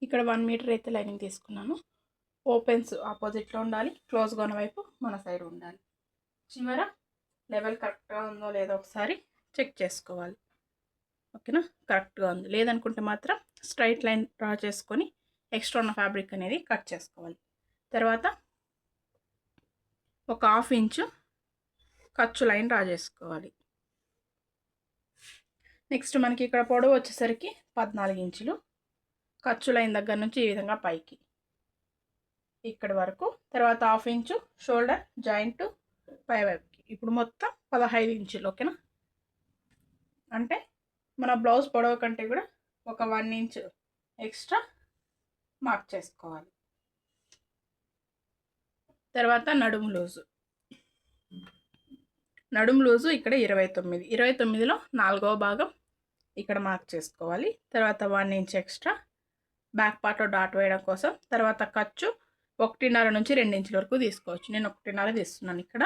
ఇక్కడ 1 మీటర్ అయితే లైనింగ్ తీసుకున్నాను. ఓపెన్స్ ఆపోజిట్లో ఉండాలి, క్లోజ్గా ఉన్న వైపు మన సైడ్ ఉండాలి. చివర లెవెల్ కరెక్ట్గా ఉందో లేదో ఒకసారి చెక్ చేసుకోవాలి. ఓకేనా, కరెక్ట్గా ఉంది. లేదనుకుంటే మాత్రం స్ట్రైట్ లైన్ డ్రా చేసుకొని ఎక్స్ట్రా ఉన్న ఫ్యాబ్రిక్ అనేది కట్ చేసుకోవాలి. తర్వాత ఒక 1/2 ఇంచు ఖర్చు లైన్ డ్రా చేసుకోవాలి. నెక్స్ట్ మనకి ఇక్కడ పొడవు వచ్చేసరికి 14 ఇంచులు. ఖర్చు లైన్ దగ్గర నుంచి ఈ విధంగా పైకి ఇక్కడి వరకు. తర్వాత 1/2 ఇంచు షోల్డర్ జాయింట్ పై వైపుకి. ఇప్పుడు మొత్తం 15 ఇంచులు. ఓకేనా, అంటే మన బ్లౌజ్ పొడవు కంటే కూడా ఒక 1 ఇంచ్ ఎక్స్ట్రా మార్క్ చేసుకోవాలి. తర్వాత నడుము లూజు ఇక్కడ 29లో 4వ భాగం ఇక్కడ మార్క్ చేసుకోవాలి. తర్వాత 1 ఇంచ్ ఎక్స్ట్రా బ్యాక్ పార్ట్లో డాట్ వేయడం కోసం. తర్వాత ఖర్చు 1.5 నుంచి 2 ఇంచుల వరకు తీసుకోవచ్చు. నేను 1.5 తీస్తున్నాను ఇక్కడ.